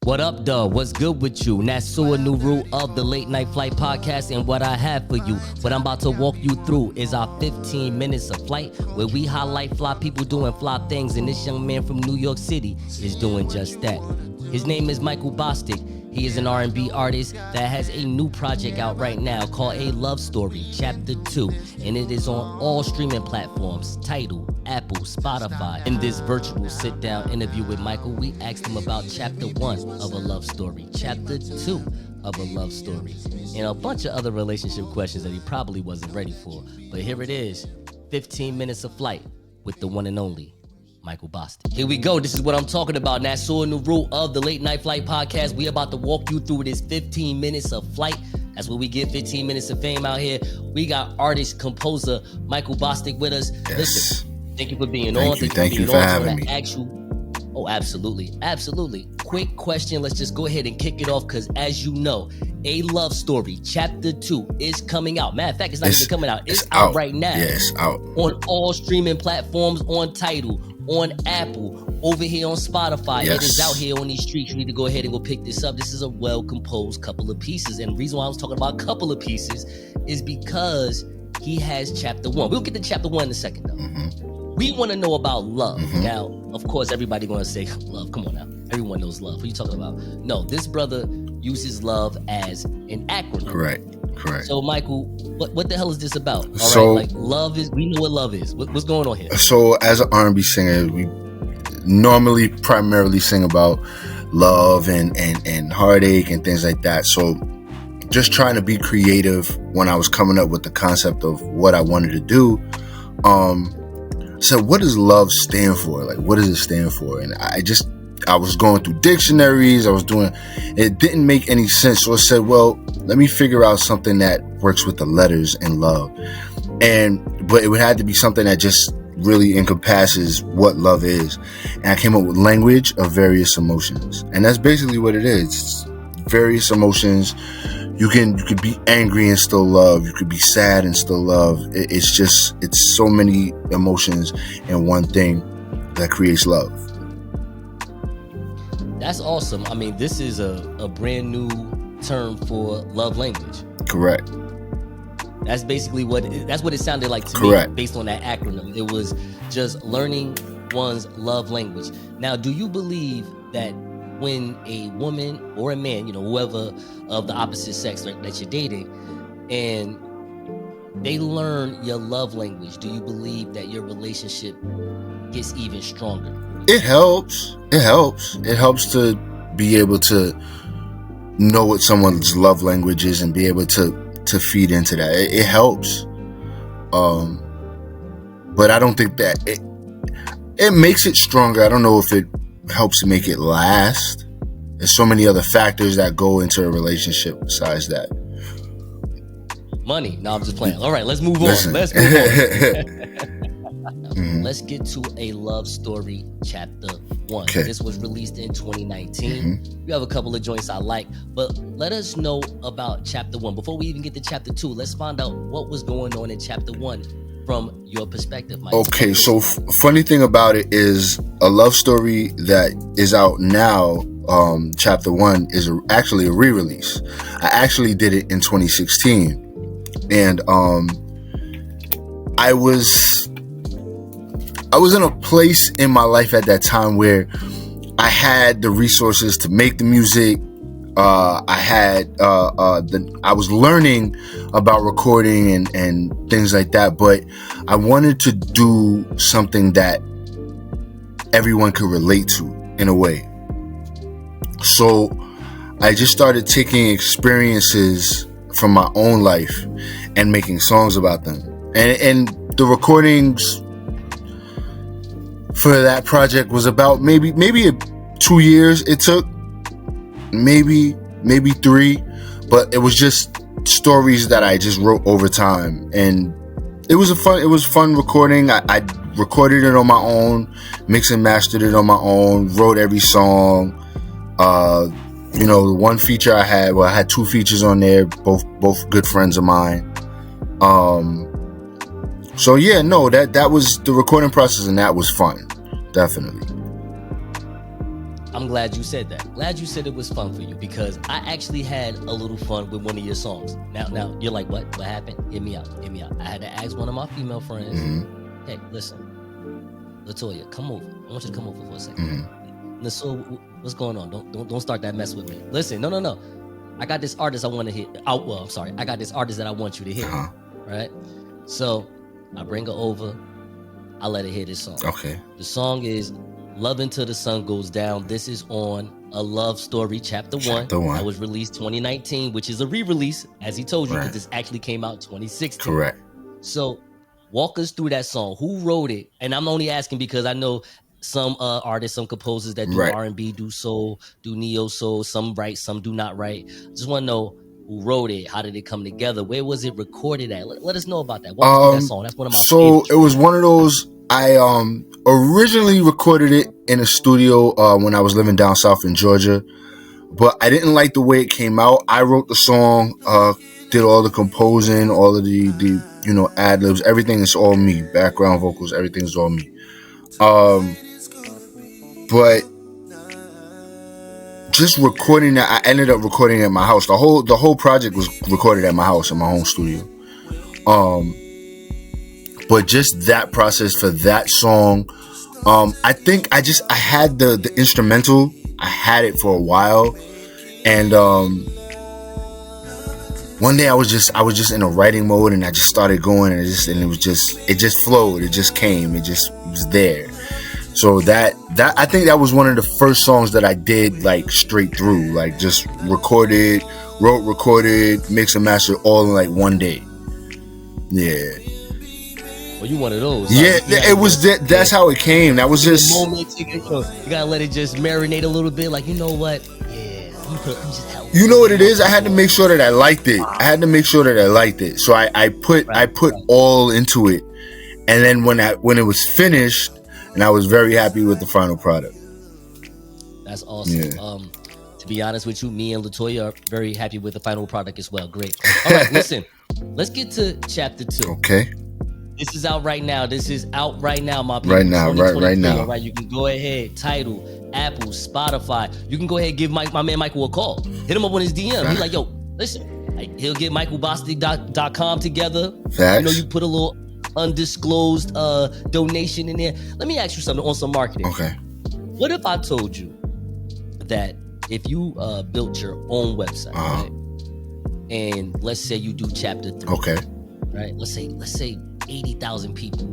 What up, duh? What's good with you? Nassor, Nuru of the Late Night Flight Podcast, and what I have for you, what I'm about to walk you through is our 15 minutes of flight, where we highlight fly people doing fly things, and this young man from New York City is doing just that. His name is Michael Bostic. He is an R&B artist that has a new project out right now called A L.O.V.E. Chapter 2, and it is on all streaming platforms, Tidal, Apple, Spotify. In this virtual sit-down interview with Michael, we asked him about Chapter 1 of A Love Story, Chapter 2 of A Love Story, and a bunch of other relationship questions that he probably wasn't ready for. But here it is, 15 minutes of flight with the one and only Michael Bostic. Here we go. This is what I'm talking about. Nassor Nuru of the Late Night Flight Podcast. We about to walk you through this 15 minutes of flight. That's what we get, 15 minutes of fame out here. We got artist, composer Michael Bostic with us. Yes. Listen, thank you for being on. Thank you for having me. Oh, absolutely. Quick question. Let's just go ahead and kick it off because, as you know, A Love Story Chapter 2 is coming out. Matter of fact, it's not even coming out. It's out right now. Yeah, it's out. On all streaming platforms, on Tidal, on Apple, over here on Spotify. Yes. It is out here on these streets. You need to go ahead and go pick this up. This is a well-composed couple of pieces. And the reason why I was talking about a couple of pieces is because he has Chapter 1. We'll get to Chapter 1 in a second, though. Mm-hmm. We want to know about love. Mm-hmm. Now, of course, everybody going to say love. Come on now. Everyone knows love. What are you talking about? No, this brother uses love as an acronym. Correct. So, Michael, what the hell is this about? All So, right, like love is, we know what love is. What's going on here? So, as an R&B singer, we normally primarily sing about love and heartache and things like that. So, just trying to be creative when I was coming up with the concept of what I wanted to do. So what does love stand for? Like, what does it stand for? And I was going through dictionaries. It didn't make any sense. So I said, well, let me figure out something that works with the letters in love. But it would have to be something that just really encompasses what love is. And I came up with language of various emotions. And that's basically what it is. It's various emotions. You could be angry and still love. You could be sad and still love. It's so many emotions in one thing that creates love. That's awesome. I mean, this is a brand new term for love language. Correct. That's basically what it sounded like to Correct. me based on that acronym. It was just learning one's love language. Now, do you believe that when a woman or a man, whoever of the opposite sex that you're dating, and they learn your love language, do you believe that your relationship gets even stronger? It helps. It helps to be able to know what someone's love language is and be able to feed into that. It helps. But I don't think that it makes it stronger. I don't know if it helps to make it last. There's so many other factors that go into a relationship besides that. Money. No, I'm just playing. All right, let's move on. Mm-hmm. Let's get to A Love Story Chapter 1. Okay. This was released in 2019. Mm-hmm. You have a couple of joints I like, but let us know about Chapter 1. Before we even get to Chapter 2, let's find out what was going on in Chapter 1 from your perspective, Mike. Okay, so funny thing about it is A Love Story that is out now, Chapter 1 is actually a re-release. I actually did it in 2016. And I was in a place in my life at that time where I had the resources to make the music. I was learning about recording and things like that, but I wanted to do something that everyone could relate to in a way. So I just started taking experiences from my own life and making songs about them. And the recordings for that project was about maybe 2 years it took. Maybe 3, but it was just stories that I just wrote over time, and it was fun recording. I recorded it on my own, mixed and mastered it on my own, wrote every song. The one feature I had 2 features on there, both good friends of mine. So yeah, no, that was the recording process, and that was fun, definitely. I'm glad you said that. Glad you said it was fun for you, because I actually had a little fun with one of your songs. Now you're like, what happened? Hear me out. I had to ask one of my female friends, hey, listen, Latoya, come over. I want you to come over for a second. Nassor, what's going on? Don't start that mess with me. Listen, no. I got this artist I want to hit. I'm sorry. I got this artist that I want you to hit. Right? So I bring her over. I let her hear this song. Okay. The song is Love Until the Sun Goes Down. This is on A Love Story Chapter 1. That was released 2019, which is a re-release, as he told you, because this actually came out 2016. Correct. So walk us through that song. Who wrote it? And I'm only asking because I know some artists, some composers that do R&B, do soul, do neo soul. Some write, some do not write. Just want to know who wrote it. How did it come together? Where was it recorded at? Let us know about that. Walk us through that song. That's one of my favorites. So it was one of those. I originally recorded it in a studio when I was living down south in Georgia, but I didn't like the way it came out. I wrote the song, did all the composing, all of the ad-libs. Everything is all me. Background vocals, everything is all me. But just recording that, I ended up recording at my house. The whole project was recorded at my house in my home studio. But just that process for that song, I think I had the instrumental. I had it for a while, and one day I was just in a writing mode, and I just started going, and it just flowed. It just came. It just was there. So that I think that was one of the first songs that I did like straight through, like just wrote, recorded, mix and master all in like one day. Yeah. Well, you one of those. Yeah, it was that's how it came. That was just moment. You gotta let it just marinate a little bit. Like, you know what? Yeah, I'm just helping. You know what it is? I had to make sure that I liked it. So I put all into it, and then when it was finished, and I was very happy with the final product. That's awesome. Yeah. To be honest with you, me and Latoya are very happy with the final product as well. Great. All right, listen. Let's get to chapter 2. Okay. This is out right now. My people. Right now. All right, you can go ahead. Tidal, Apple, Spotify. You can go ahead and give my man Michael a call. Hit him up on his DM. He's like, yo, listen. He'll get michaelbostic.com together. Facts. You put a little undisclosed donation in there. Let me ask you something on some marketing. Okay. What if I told you that if you built your own website, right? And let's say you do chapter 3. Okay. Right? Let's say 80,000 people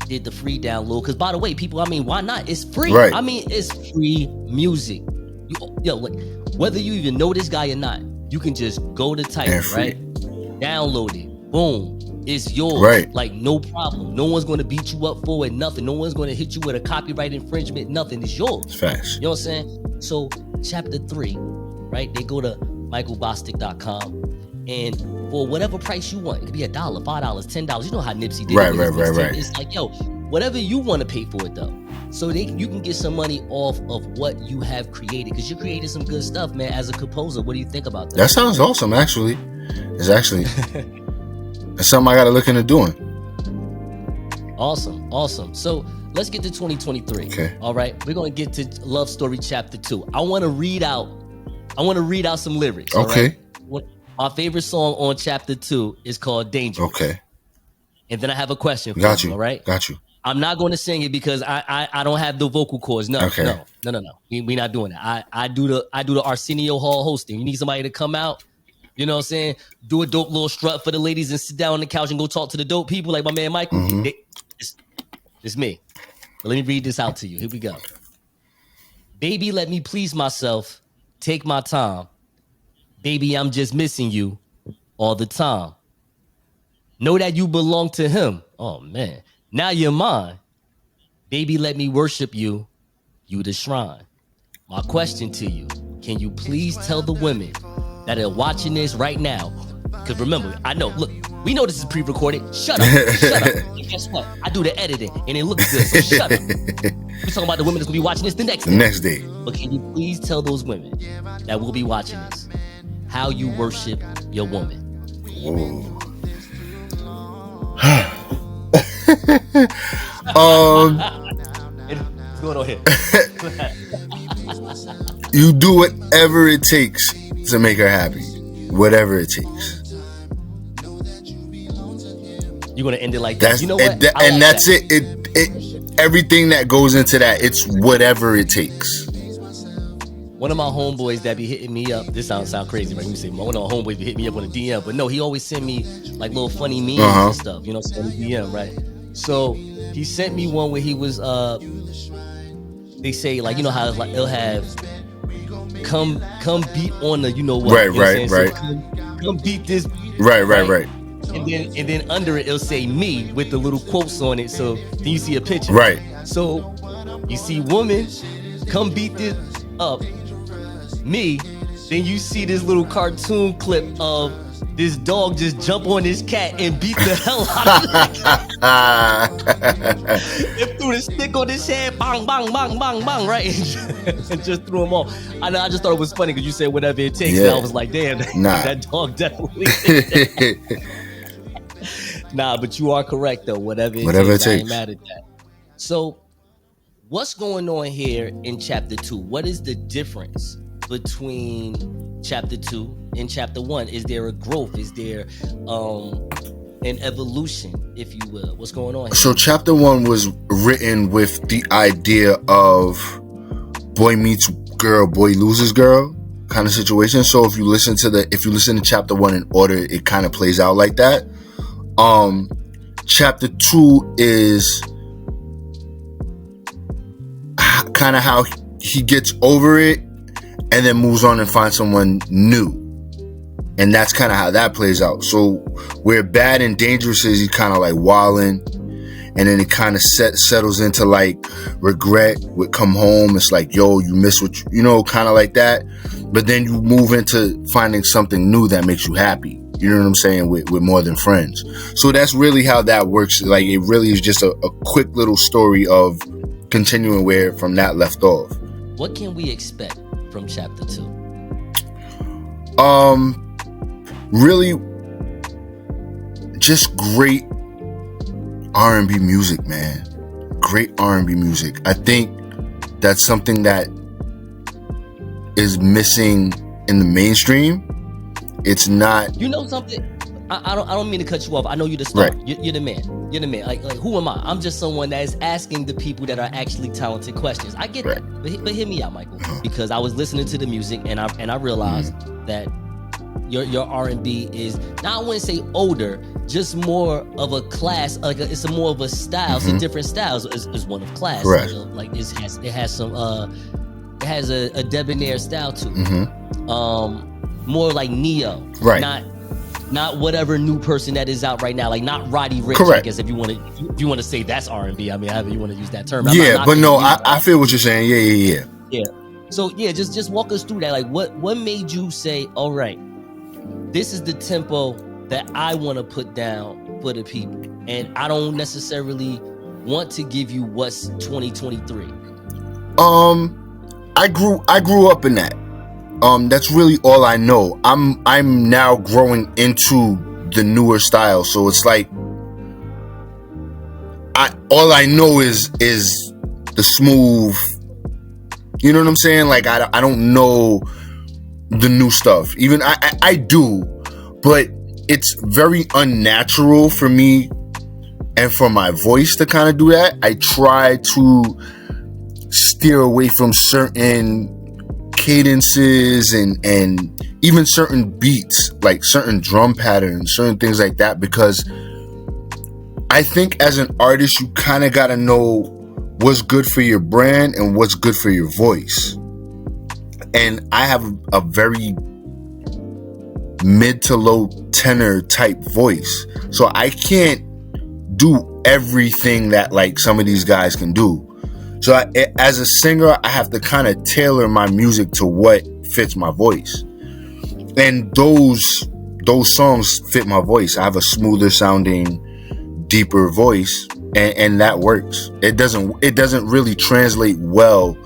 did the free download. Because by the way, people, why not? It's free. Right. It's free music. Like, whether you even know this guy or not, you can just go to Tidal, right? Download it. Boom. It's yours. Right. Like, no problem. No one's going to beat you up for it. Nothing. No one's going to hit you with a copyright infringement. Nothing. It's yours. Facts. You know what I'm saying? So, chapter 3, right? They go to michaelbostic.com, and for whatever price you want, it could be $1, $5, $10. You know how Nipsey did it. Right. It's like, yo, whatever you want to pay for it, though. So you can get some money off of what you have created, because you created some good stuff, man, as a composer. What do you think about that? That sounds awesome, actually. It's actually it's something I got to look into doing. Awesome. So let's get to 2023. Okay. All right. We're going to get to Love Story Chapter 2. I want to read out some lyrics. Okay. Right? My favorite song on Chapter 2 is called Dangerous. Okay. And then I have a question for you. All right. Got you. I'm not going to sing it because I don't have the vocal cords. No. We're not doing that. I do the Arsenio Hall hosting. You need somebody to come out. You know what I'm saying? Do a dope little strut for the ladies and sit down on the couch and go talk to the dope people like my man Michael. Mm-hmm. It's me. But let me read this out to you. Here we go. Baby, let me please myself. Take my time. Baby, I'm just missing you all the time. Know that you belong to him. Oh, man. Now you're mine. Baby, let me worship you. You the shrine. My question to you, can you please tell the women that are watching this right now? Because remember, I know, look, we know this is pre-recorded. Shut up. And guess what? I do the editing and it looks good, so shut up. We're talking about the women that's going to be watching this the next day. But can you please tell those women that will be watching this how you worship your woman? Whoa. What's going on here? You do whatever it takes to make her happy. Whatever it takes. You're gonna end it like that. You know what? That's it. It. Everything that goes into that, it's whatever it takes. One of my homeboys that be hitting me up. This sound crazy, right? You say one of my homeboys be hitting me up on a DM, but no, he always send me like little funny memes and stuff. You know, so DM, right? So he sent me one where he was. They say like, you know how it's like it'll have come beat on the, you know what? Right, you know right. So come beat this. Right. And then under it, it'll say me with the little quotes on it. So then you see a picture. Right. So you see woman, come beat this up. Me. Then you see this little cartoon clip of this dog just jump on this cat and beat the hell out of it. It threw the stick on his head, bang, bang, bang, bang, bang, right? And just threw him off. I just thought it was funny because you said whatever it takes. Yeah. And I was like, damn, that dog definitely. Nah, but you are correct though. Whatever it takes. I ain't mad at that. So, what's going on here in chapter 2? What is the difference between chapter 2 and chapter 1? Is there a growth? Is there an evolution, if you will? What's going on here? So chapter 1 was written with the idea of boy meets girl, boy loses girl kind of situation. So if you listen to chapter 1 in order, it kind of plays out like that. Chapter 2 is kind of how he gets over it and then moves on and finds someone new. And that's kind of how that plays out. So where Bad and Dangerous is, he kind of like wilding, and then it kind of settles into like regret with Come Home. It's like, yo, you miss what you know, kind of like that. But then you move into finding something new that makes you happy. You know what I'm saying? With More Than Friends. So that's really how that works. Like, it really is just a quick little story of continuing where from that left off. What can we expect from chapter 2? Really just great R&B music, man. Great R&B music. I think that's something that is missing in the mainstream. It's not. You know something? I don't mean to cut you off. I know you're the star. Right. You're the man. You're the man. Like who am I? I'm just someone that is asking the people that are actually talented questions. I get that, but hear me out, Michael, because I was listening to the music and I realized that your R&B is, now I wouldn't say older, just more of a class. Like it's more of a style. It's a different styles. It's one of class. Right. Like it has a debonair style to it. More like Neo, right? Not whatever new person that is out right now, like not Roddy Ricch. Correct. I guess if you want to say that's R&B, I mean, however you want to use that term. Yeah, but no, I feel what you're saying. Yeah. So yeah, just walk us through that. Like, what made you say, all right, this is the tempo that I want to put down for the people, and I don't necessarily want to give you what's 2023. I grew up in that. That's really all I know. I'm now growing into the newer style, so it's like all I know is the smooth. You know what I'm saying? Like I don't know the new stuff. Even I do, but it's very unnatural for me and for my voice to kind of do that. I try to steer away from certain cadences and even certain beats, like certain drum patterns, certain things like that, because I think as an artist you kind of got to know what's good for your brand and what's good for your voice. And I have a very mid to low tenor type voice, so I can't do everything that like some of these guys can do. So as a singer, I have to kind of tailor my music to what fits my voice. And those songs fit my voice. I have a smoother sounding, deeper voice, and that works. It doesn't really translate well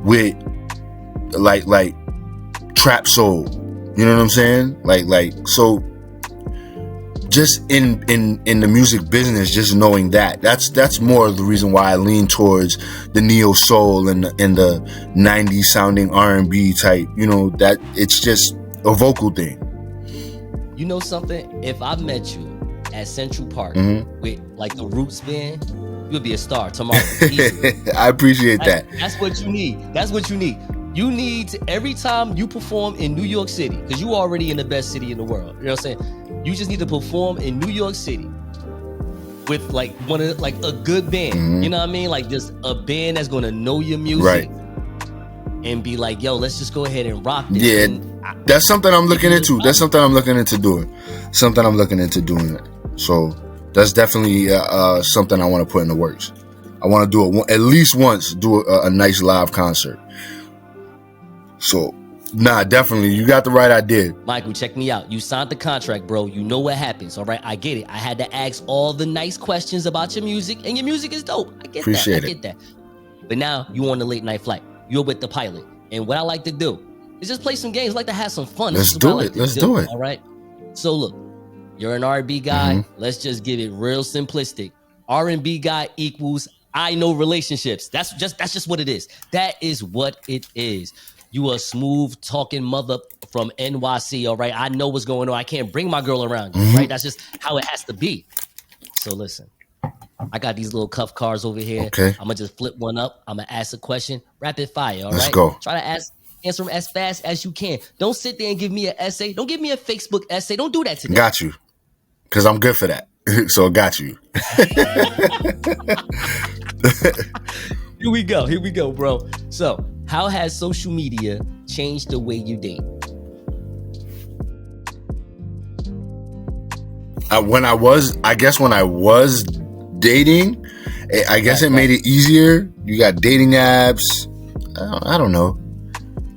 with like trap soul. You know what I'm saying? Like so just in the music business, just knowing that's more of the reason why I lean towards the neo soul and the 90s sounding R&B type, that it's just a vocal thing. You know something? If I met you at Central Park with like the Roots band, you'll be a star tomorrow. I appreciate that. That's what you need. You need to, every time you perform in New York City, because you already in the best city in the world. You know what I'm saying? You just need to perform in New York City with like a good band. You know what I mean? Like just a band that's gonna know your music, right? And be like, yo, let's just go ahead and rock this. Yeah, that's something I'm looking into. That's something I'm looking into doing. So that's definitely something I want to put in the works. I want to do it at least once. Do a nice live concert. So, definitely. You got the right idea. Michael, check me out. You signed the contract, bro. You know what happens, all right? I get it. I had to ask all the nice questions about your music, and your music is dope. I get that. But now you on the late night flight. You're with the pilot. And what I like to do is just play some games. I like to have some fun. Let's do it. All right? So, look, you're an R&B guy. Let's just give it real simplistic. R&B guy equals I know relationships. That's just what it is. That is what it is. You a smooth talking mother from NYC, all right? I know what's going on. I can't bring my girl around you, right? That's just how it has to be. So listen, I got these little cuff cards over here. Okay. I'm going to just flip one up. I'm going to ask a question. Rapid fire, all right? Let's go. Try to answer them as fast as you can. Don't sit there and give me an essay. Don't give me a Facebook essay. Don't do that today. Got you. Because I'm good for that. So got you. Here we go, bro. So, how has social media changed the way you date? When I was dating, I guess it made it easier. You got dating apps. I don't know.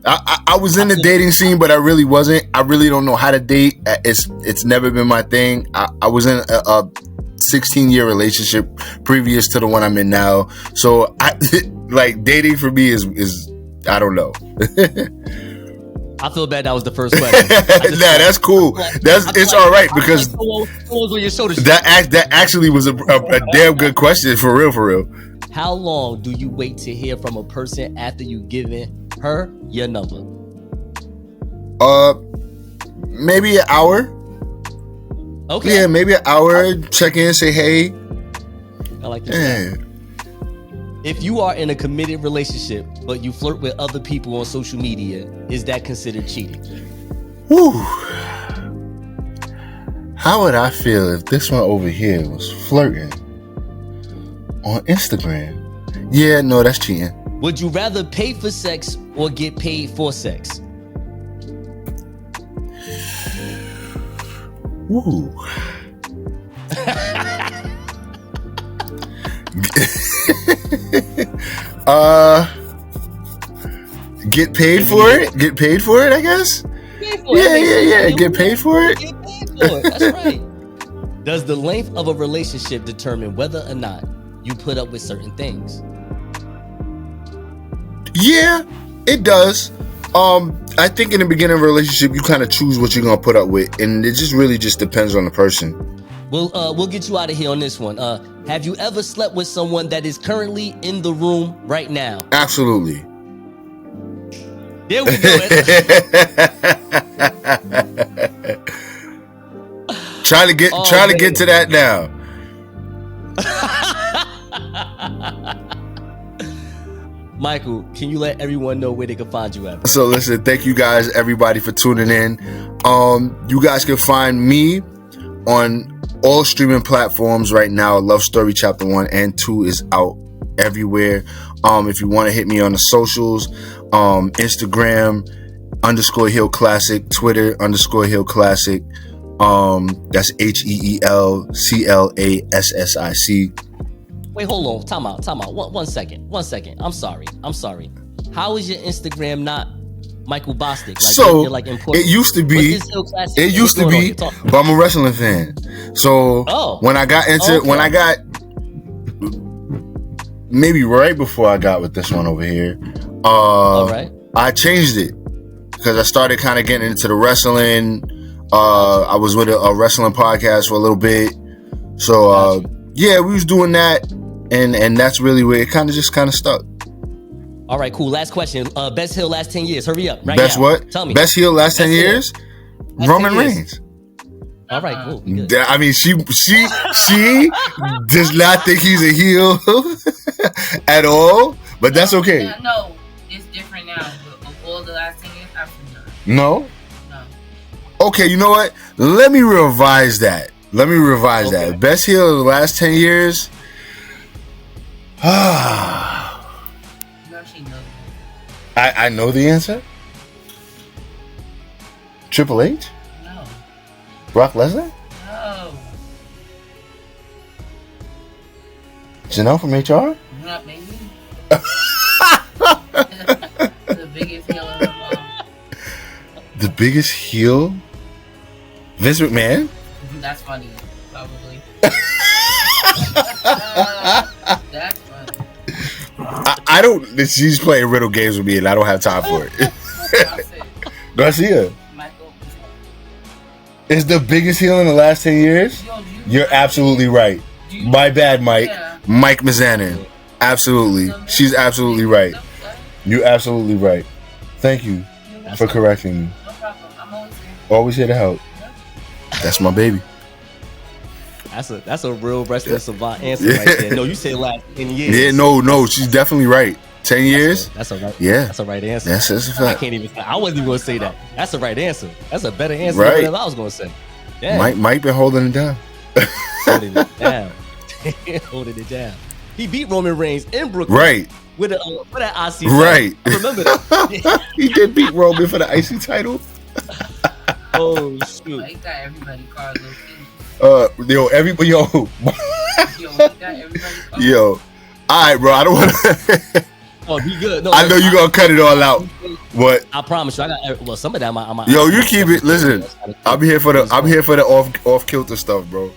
I was in the dating scene, but I really wasn't. I really don't know how to date. It's never been my thing. I was in a 16-year relationship previous to the one I'm in now. So like dating for me is I don't know. I feel bad that was the first question. That's cool. It's all right because that actually was a damn good question for real. How long do you wait to hear from a person after you've given her your number? Maybe an hour. Okay. Yeah, maybe an hour. Check in, say hey. I like this. If you are in a committed relationship, but you flirt with other people on social media, is that considered cheating? Woo. How would I feel if this one over here was flirting on Instagram? Yeah, no, that's cheating. Would you rather pay for sex or get paid for sex? Woo. Get paid for it? Get paid for it, I guess? Yeah. Get paid for it? Get paid for it. That's right. Does the length of a relationship determine whether or not you put up with certain things? Yeah, it does. I think in the beginning of a relationship, you kind of choose what you're gonna put up with, and it just really just depends on the person. We'll get you out of here on this one. Have you ever slept with someone that is currently in the room right now? Absolutely. There we go. Try to get to that now. Michael, can you let everyone know where they can find you at? So listen, thank you guys, everybody, for tuning in. You guys can find me on all streaming platforms right now. Love Story Chapter 1 and 2 is out everywhere. If you want to hit me on the socials, Instagram _Hill Classic, Twitter _Hill Classic. That's HEELCLASSIC. Wait, hold on. Time out. One second. I'm sorry. How is your Instagram not Michael Bostic? Like, so you're like important. It used to be, but I'm a wrestling fan. So when I got maybe right before I got with this one over here, all right, I changed it because I started kind of getting into the wrestling. I was with a wrestling podcast for a little bit. So yeah, we was doing that, and that's really where it kind of stuck. All right, cool. Last question. Best heel last 10 years. Hurry up. Right Best now. what? Tell me. Best heel last 10 years? Roman Reigns. All right, cool. I mean, she does not think he's a heel at all, but that's okay. No, it's different now. But of all the last 10 years, absolutely not. No? No. Okay, you know what? Let me revise that. Okay. Best heel of the last 10 years? I know the answer. Triple H? No. Brock Lesnar? No. Janelle from HR? Not maybe. The biggest heel of them all. The biggest heel? Vince McMahon? That's funny, probably. That's funny. I don't. She's playing riddle games with me, and I don't have time for it. Garcia. Michael. Is the biggest heel in the last 10 years? You're absolutely right. My bad, Mike. Yeah. Mike Mizanin. Absolutely. She's absolutely right. You're absolutely right. Thank you for correcting me. No problem. I'm always here. Always here to help. That's my baby. That's a real wrestling savant answer right there. No, you said last 10 years. Yeah, no, she's definitely right. 10 years? That's a right. Yeah. That's a right answer. That's a fact. I can't even. I wasn't even going to say that. That's the right answer. That's a better answer Right. than what I was going to say. Yeah. Mike been holding it down. Holding it down. Holding it down. He beat Roman Reigns in Brooklyn. Right. With that IC. Right. I remember that. He did beat Roman for the IC title. Oh shoot. He got everybody Carlos. Everybody, He got everybody Carlos. yo. All right, bro. I don't want to. Oh, be good. No, I know you're gonna cut it all out. What? I promise you. I got some of that. Yo, you keep it. Listen, I'm here for the off kilter stuff, bro.